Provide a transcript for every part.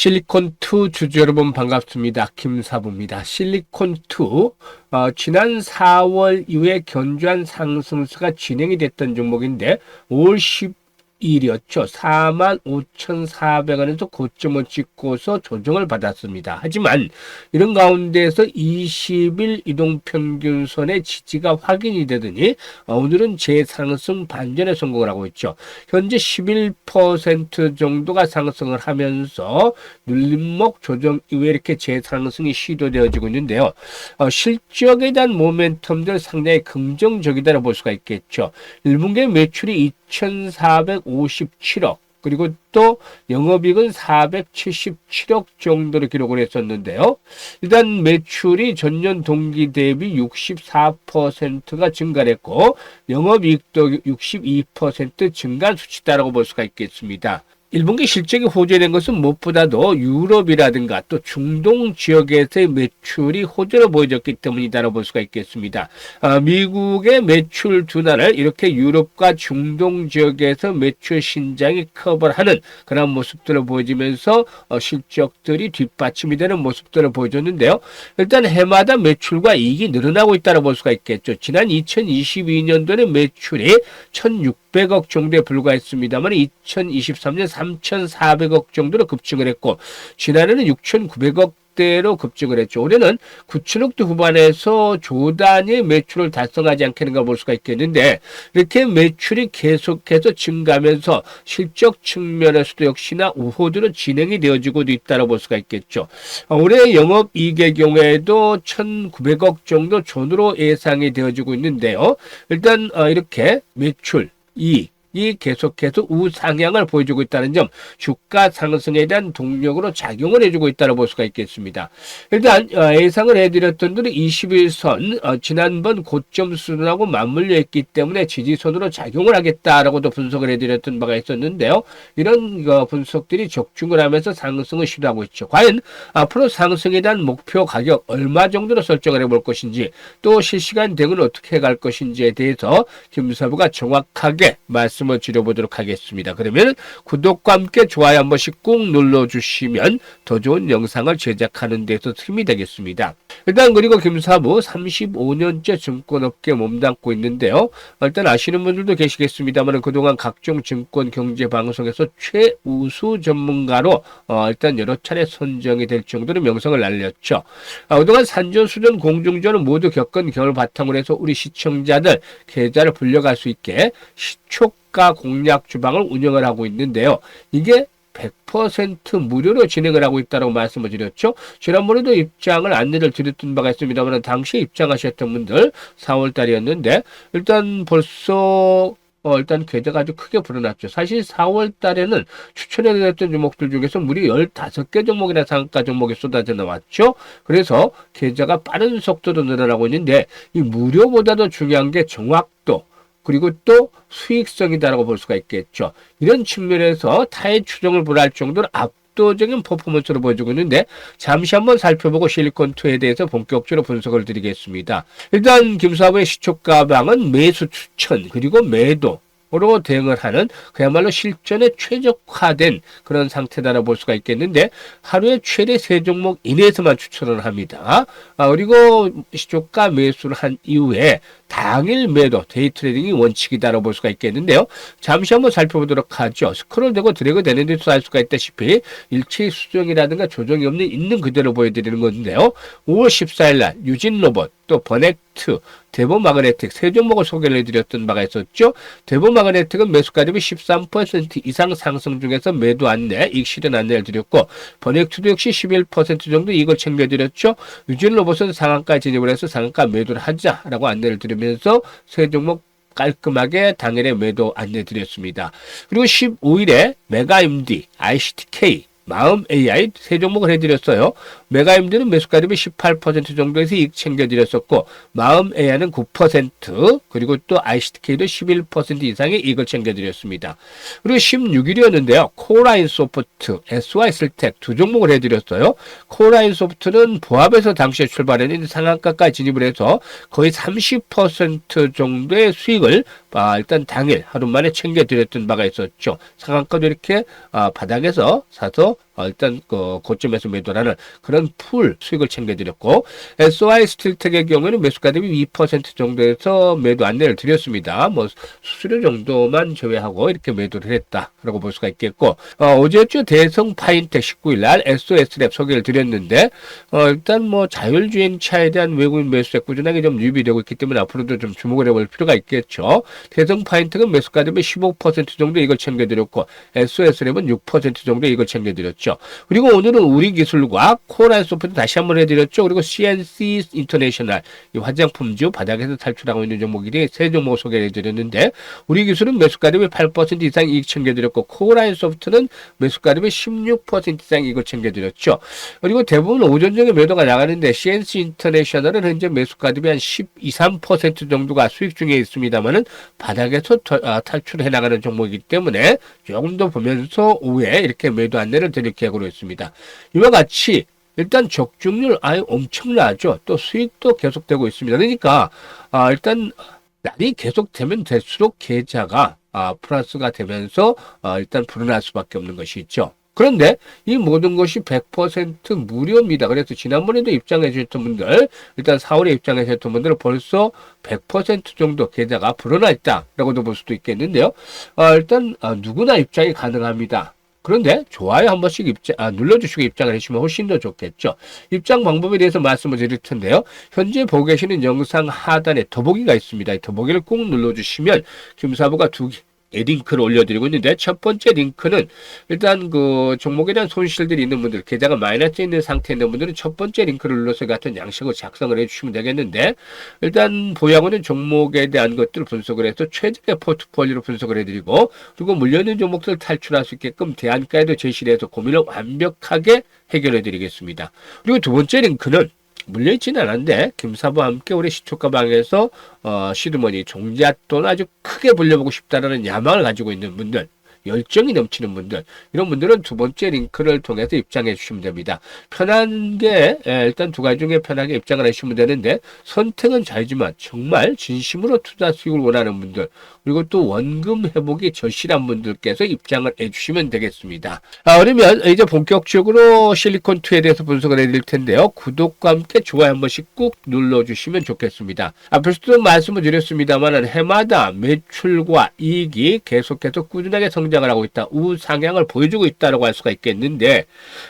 실리콘2 주주 여러분 반갑습니다. 김사부입니다. 실리콘2 지난 4월 이후에 견조한 상승세가 진행이 됐던 종목인데 5월 10일이었죠. 45,400원에서 고점을 찍고서 조정을 받았습니다. 하지만 이런 가운데에서 20일 이동평균선의 지지가 확인이 되더니 오늘은 재상승 반전에 성공을 하고 있죠. 현재 11% 정도가 상승을 하면서 눌림목 조정 이후에 이렇게 재상승이 시도되어지고 있는데요. 실적에 대한 모멘텀들 상당히 긍정적이다라고 볼 수가 있겠죠. 1분기 매출이 2,457억 그리고 또 영업이익은 477억 정도로 기록을 했었는데요. 일단 매출이 전년 동기 대비 64%가 증가했고 영업이익도 62% 증가한 수치다라고 볼 수가 있겠습니다. 1분기 실적이 호전된 것은 무엇보다도 유럽이라든가 또 중동 지역에서의 매출이 호전을 보여줬기 때문이다라고 볼 수가 있겠습니다. 미국의 매출 둔화를 이렇게 유럽과 중동 지역에서 매출 신장이 커버를 하는 그런 모습들을 보여주면서 실적들이 뒷받침이 되는 모습들을 보여줬는데요. 일단 해마다 매출과 이익이 늘어나고 있다고 볼 수가 있겠죠. 지난 2022년도에는 매출이 1,600억 정도에 불과했습니다만 2023년 3,400억 정도로 급증을 했고 지난해는 6,900억 대로 급증을 했죠. 올해는 9천억대 후반에서 조단위의 매출을 달성하지 않겠는가 볼 수가 있겠는데 이렇게 매출이 계속해서 증가하면서 실적 측면에서도 역시나 우호들은 진행이 되어지고 있다고 볼 수가 있겠죠. 올해 영업이익의 경우에도 1,900억 정도 전후로 예상이 되어지고 있는데요. 일단 이렇게 매출, 이익 이 계속해서 우상향을 보여주고 있다는 점, 주가 상승에 대한 동력으로 작용을 해주고 있다고 볼 수가 있겠습니다. 일단 예상을 해드렸던 대로 21선 지난번 고점 수준하고 맞물려 있기 때문에 지지선으로 작용을 하겠다라고도 분석을 해드렸던 바가 있었는데요. 이런 분석들이 적중을 하면서 상승을 시도하고 있죠. 과연 앞으로 상승에 대한 목표 가격 얼마 정도로 설정을 해볼 것인지 또 실시간 대응을 어떻게 해갈 것인지에 대해서 김사부가 정확하게 말씀을 드려보도록 하겠습니다. 그러면 구독과 함께 좋아요 한 번씩 꾹 눌러주시면 더 좋은 영상을 제작하는 데서 힘이 되겠습니다. 일단 그리고 김사부 35년째 증권업계에 몸담고 있는데요. 일단 아시는 분들도 계시겠습니다만 그동안 각종 증권 경제 방송에서 최우수 전문가로 일단 여러 차례 선정이 될 정도로 명성을 날렸죠. 그동안 산전수전 공중전을 모두 겪은 경험을 바탕으로 해서 우리 시청자들 계좌를 불려갈 수 있게 시초가 공략 주방을 운영을 하고 있는데요. 이게 100% 무료로 진행을 하고 있다고 말씀을 드렸죠. 지난번에도 입장을 안내를 드렸던 바가 있습니다만 당시에 입장하셨던 분들 4월 달이었는데 일단 벌써 일단 계좌가 아주 크게 불어났죠. 사실 4월 달에는 추천해드렸던 종목들 중에서 무려 15개 종목이나 상한가 종목이 쏟아져 나왔죠. 그래서 계좌가 빠른 속도로 늘어나고 있는데 이 무료보다도 중요한 게 정확도 그리고 또 수익성이다라고 볼 수가 있겠죠. 이런 측면에서 타의 추종을 불허할 정도로 압도적인 퍼포먼스를 보여주고 있는데 잠시 한번 살펴보고 실리콘2에 대해서 본격적으로 분석을 드리겠습니다. 일단 김사부의 시초가방은 매수 추천 그리고 매도 로 대응을 하는 그야말로 실전에 최적화된 그런 상태다라고 볼 수가 있겠는데 하루에 최대 3종목 이내에서만 추천을 합니다. 그리고 시초가 매수를 한 이후에 당일 매도, 데이 트레이딩이 원칙이다라고 볼 수가 있겠는데요. 잠시 한번 살펴보도록 하죠. 스크롤되고 드래그 되는 데서 알 수가 있다시피 일체의 수정이라든가 조정이 없는 있는 그대로 보여드리는 건데요. 5월 14일 날 유진로봇, 또 버넥트, 대보마그네틱 세 종목을 소개를 해드렸던 바가 있었죠. 대보마그네틱은 매수가 대비 13% 이상 상승 중에서 매도 안내, 이익 실현 안내를 드렸고 버넥트도 역시 11% 정도 이익을 챙겨드렸죠. 유진로봇은 상한가 진입을 해서 상한가 매도를 하자라고 안내를 드리면서 세 종목 깔끔하게 당일에 매도 안내 드렸습니다. 그리고 15일에 메가임디, ICTK, 마음 AI 세 종목을 해드렸어요. 메가임드는 매수가 대비 18% 정도에서 이익 챙겨드렸었고 마음 AI는 9% 그리고 또 ICTK도 11% 이상의 이익을 챙겨드렸습니다. 그리고 16일이었는데요. 코라인 소프트, SY슬텍 두 종목을 해드렸어요. 코라인 소프트는 보합에서 당시에 출발했는데 상한가까지 진입을 해서 거의 30% 정도의 수익을 일단 당일 하루 만에 챙겨드렸던 바가 있었죠. 상한가도 이렇게 바닥에서 사서 일단 고점에서 매도라는 그런 풀 수익을 챙겨드렸고, SOI 스틸텍의 경우에는 매수가 대비 2% 정도에서 매도 안내를 드렸습니다. 뭐 수수료 정도만 제외하고 이렇게 매도를 했다라고 볼 수가 있겠고, 어제였죠. 대성 파인텍 19일 날 SOS랩 소개를 드렸는데, 일단 뭐 자율주행차에 대한 외국인 매수에 꾸준하게 좀 유입이 되고 있기 때문에 앞으로도 좀 주목을 해볼 필요가 있겠죠. 대성 파인텍은 매수가 대비 15% 정도 이걸 챙겨드렸고, SOS랩은 6% 정도 이걸 챙겨드렸죠. 그리고 오늘은 우리기술과 코랄소프트 다시 한번 해드렸죠. 그리고 CNC 인터내셔널, 이 화장품주 바닥에서 탈출하고 있는 종목이 세 종목 소개를 해드렸는데, 우리기술은 매수가 대비 8% 이상 이익 챙겨드렸고, 코랄소프트는 매수가 대비 16% 이상 이익을 챙겨드렸죠. 그리고 대부분 오전중에 매도가 나가는데, CNC 인터내셔널은 현재 매수가 대비 한 12, 13% 정도가 수익 중에 있습니다만은 바닥에서 탈출해 나가는 종목이기 때문에 조금 더 보면서 오후에 이렇게 매도 안내를 드릴 계획으로 있습니다. 이와 같이 일단 적중률 아예 엄청나죠. 또 수익도 계속되고 있습니다. 그러니까 일단 날이 계속되면 될수록 계좌가 플러스가 되면서 일단 불어날 수밖에 없는 것이 있죠. 그런데 이 모든 것이 100% 무료입니다. 그래서 지난번에도 입장해 주셨던 분들, 일단 4월에 입장해 주셨던 분들은 벌써 100% 정도 계좌가 불어나 있다라고도 볼 수도 있겠는데요. 일단 누구나 입장이 가능합니다. 그런데 좋아요 한 번씩 눌러주시고 입장을 해주시면 훨씬 더 좋겠죠. 입장 방법에 대해서 말씀을 드릴 텐데요. 현재 보고 계시는 영상 하단에 더보기가 있습니다. 이 더보기를 꼭 눌러주시면 김사부가 두 개 링크를 올려드리고 있는데, 첫 번째 링크는 일단 그 종목에 대한 손실들이 있는 분들, 계좌가 마이너스에 있는 상태에 있는 분들은 첫 번째 링크를 눌러서 같은 양식을 작성을 해주시면 되겠는데, 일단 보유하고는 종목에 대한 것들을 분석을 해서 최적의 포트폴리오로 분석을 해드리고, 그리고 물려있는 종목들을 탈출할 수 있게끔 대안가에도 제시를 해서 고민을 완벽하게 해결해 드리겠습니다. 그리고 두 번째 링크는 물려있지는 않았는데 김사부와 함께 우리 시초가방에서 시드머니 종잣돈 아주 크게 불려보고 싶다라는 야망을 가지고 있는 분들, 열정이 넘치는 분들, 이런 분들은 두 번째 링크를 통해서 입장해 주시면 됩니다. 편한 게 일단 두 가지 중에 편하게 입장을 하시면 되는데, 선택은 자유지만 정말 진심으로 투자 수익을 원하는 분들, 그리고 또 원금 회복이 절실한 분들께서 입장을 해주시면 되겠습니다. 그러면 이제 본격적으로 실리콘2에 대해서 분석을 해드릴 텐데요. 구독과 함께 좋아요 한 번씩 꾹 눌러주시면 좋겠습니다. 앞에서도 말씀을 드렸습니다만 해마다 매출과 이익이 계속해서 꾸준하게 성장을 하고 있다. 우상향을 보여주고 있다고 할 수가 있겠는데,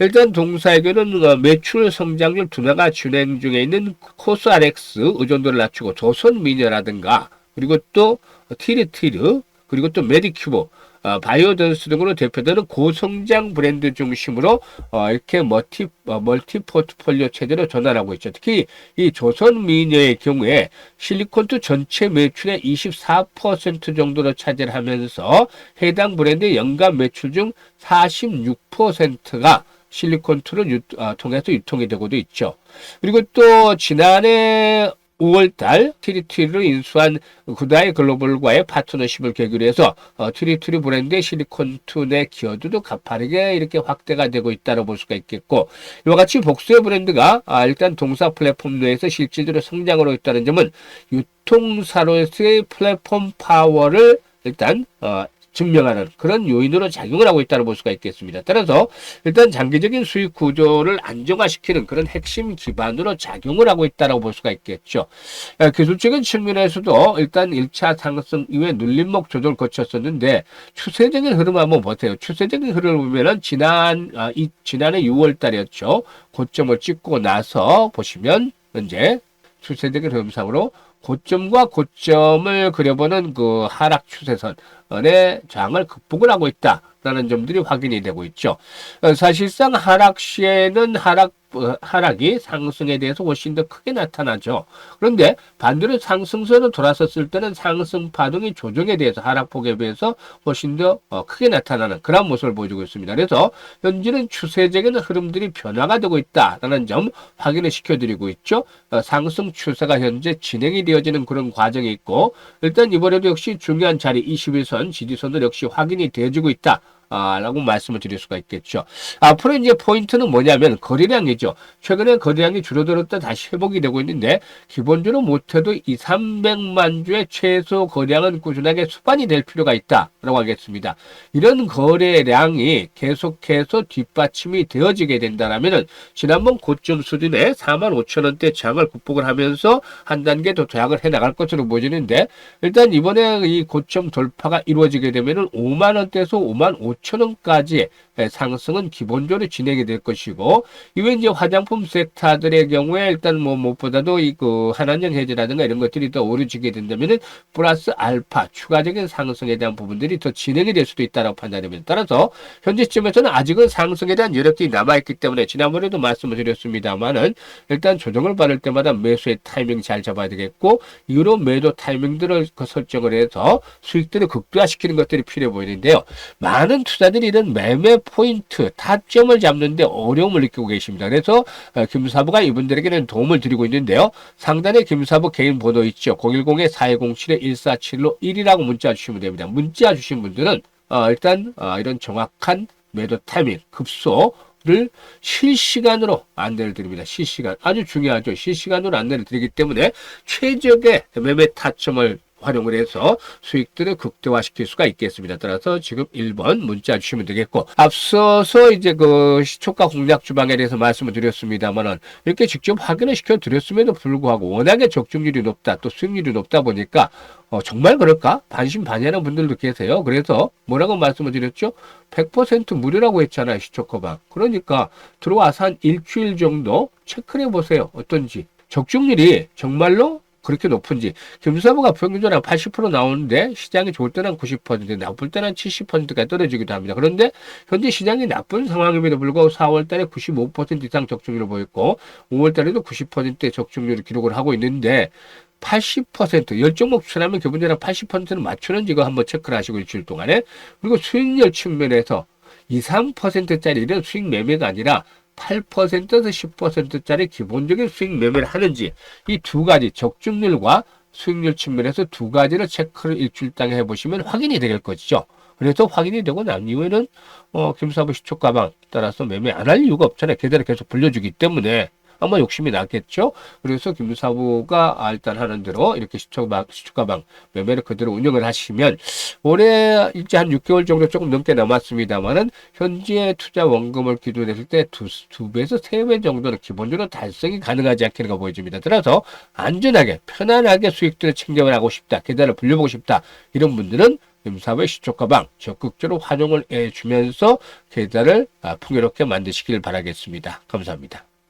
일단 동사에게는 매출 성장률 둔화가 진행 중에 있는 코스RX 의존도를 낮추고 조선미녀라든가, 그리고 또 티르티르, 그리고 또 메디큐브, 바이오던스 등으로 대표되는 고성장 브랜드 중심으로 이렇게 멀티 포트폴리오 체제로 전환하고 있죠. 특히 이 조선미녀의 경우에 실리콘2 전체 매출의 24% 정도를 차지하면서 해당 브랜드의 연간 매출 중 46%가 실리콘2를 통해서 유통이 되고도 있죠. 그리고 또 지난해 5월달 티리티리를 인수한 구다이 글로벌과의 파트너십을 계기로 해서 티리티리 브랜드의 실리콘2 내 기여도도 가파르게 이렇게 확대가 되고 있다고 볼 수가 있겠고, 이와 같이 복수의 브랜드가 일단 동사 플랫폼 내에서 실질적으로 성장으로 있다는 점은 유통사로서의 플랫폼 파워를 일단 증명하는 그런 요인으로 작용을 하고 있다고 볼 수가 있겠습니다. 따라서 일단 장기적인 수익 구조를 안정화시키는 그런 핵심 기반으로 작용을 하고 있다고 볼 수가 있겠죠. 기술적인 측면에서도 일단 1차 상승 이후에 눌림목 조정을 거쳤었는데, 추세적인 흐름 한번 보세요. 추세적인 흐름을 보면은 지난해 6월 달이었죠. 고점을 찍고 나서 보시면 현재 추세적인 흐름상으로 고점과 고점을 그려보는 그 하락 추세선의 저항을 극복을 하고 있다라는 점들이 확인이 되고 있죠. 사실상 하락 시에는 하락이 상승에 대해서 훨씬 더 크게 나타나죠. 그런데 반대로 상승선으로 돌아섰을 때는 상승 파동이 조정에 대해서 하락폭에 비해서 훨씬 더 크게 나타나는 그런 모습을 보여주고 있습니다. 그래서 현재는 추세적인 흐름들이 변화가 되고 있다라는 점 확인을 시켜드리고 있죠. 상승 추세가 현재 진행이 되어지는 그런 과정이 있고, 일단 이번에도 역시 중요한 자리 21선 지지선도 역시 확인이 되어지고 있다. 라고 말씀을 드릴 수가 있겠죠. 앞으로 이제 포인트는 뭐냐면 거래량이죠. 최근에 거래량이 줄어들었다 다시 회복이 되고 있는데 기본적으로 못해도 300만 주의 최소 거래량은 꾸준하게 수반이 될 필요가 있다라고 하겠습니다. 이런 거래량이 계속해서 뒷받침이 되어지게 된다라면은 지난번 고점 수준의 45,000원대 장을 극복을 하면서 한 단계 더 도약을 해 나갈 것으로 보이는데 일단 이번에 이 고점 돌파가 이루어지게 되면은 5만 원대에서 5만 5천 원까지 상승은 기본적으로 진행이 될 것이고 이외에 이제 화장품 섹터들의 경우에 일단 뭐 무엇보다도 이 그 한한령 해지라든가 이런 것들이 더 오르지게 된다면은 플러스 알파 추가적인 상승에 대한 부분들이 더 진행이 될 수도 있다고 판단됩니다. 따라서 현재쯤에서는 아직은 상승에 대한 여력이 남아있기 때문에 지난번에도 말씀을 드렸습니다만은 일단 조정을 받을 때마다 매수의 타이밍 잘 잡아야 되겠고 이후로 매도 타이밍들을 설정을 해서 수익들을 극대화시키는 것들이 필요해 보이는데요. 많은 투자들이 이런 매매 포인트, 타점을 잡는데 어려움을 느끼고 계십니다. 그래서 김사부가 이분들에게는 도움을 드리고 있는데요. 상단에 김사부 개인 번호 있죠. 010-4207-1475 1이라고 문자 주시면 됩니다. 문자 주신 분들은 일단 이런 정확한 매도 타이밍, 급소를 실시간으로 안내를 드립니다. 실시간. 아주 중요하죠. 실시간으로 안내를 드리기 때문에 최적의 매매 타점을 활용을 해서 수익들을 극대화시킬 수가 있겠습니다. 따라서 지금 1번 문자 주시면 되겠고 앞서서 이제 그 시초가 공략 주방에 대해서 말씀을 드렸습니다만은 이렇게 직접 확인을 시켜 드렸음에도 불구하고 워낙에 적중률이 높다 또 수익률이 높다 보니까 정말 그럴까? 반신반의하는 분들도 계세요. 그래서 뭐라고 말씀을 드렸죠? 100% 무료라고 했잖아요. 시초커방. 그러니까 들어와서 한 일주일 정도 체크를 해보세요. 어떤지. 적중률이 정말로 그렇게 높은지. 김사부가 평균적으로 한 80% 나오는데 시장이 좋을 때는 90%, 나쁠 때는 70%까지 떨어지기도 합니다. 그런데 현재 시장이 나쁜 상황임에도 불구하고 4월 달에 95% 이상 적중률을 보였고 5월 달에도 90%의 적중률을 기록을 하고 있는데 80%, 10종목 추천하면 기본적으로 80%는 맞추는지 이거 한번 체크를 하시고 일주일 동안에. 그리고 수익률 측면에서 2, 3%짜리 이런 수익 매매가 아니라 8%에서 10%짜리 기본적인 수익 매매를 하는지 이 두 가지 적중률과 수익률 측면에서 두 가지를 체크를 일주일당에 해보시면 확인이 될 것이죠. 그래서 확인이 되고 난 이후에는 김사부 시초가방 따라서 매매 안 할 이유가 없잖아요. 계좌를 계속 불려주기 때문에 아마 욕심이 나겠죠. 그래서 김사부가 일단 하는 대로 이렇게 시초가방 매매를 그대로 운영을 하시면 올해 이제 한 6개월 정도 조금 넘게 남았습니다만은 현재 투자 원금을 기준했을 때 두 배에서 세 배 정도는 기본적으로 달성이 가능하지 않겠는가 보여집니다. 따라서 안전하게 편안하게 수익들을 챙겨나가고 싶다. 계좌를 불려보고 싶다. 이런 분들은 김사부의 시초가방 적극적으로 활용을 해주면서 계좌를 풍요롭게 만드시길 바라겠습니다. 감사합니다.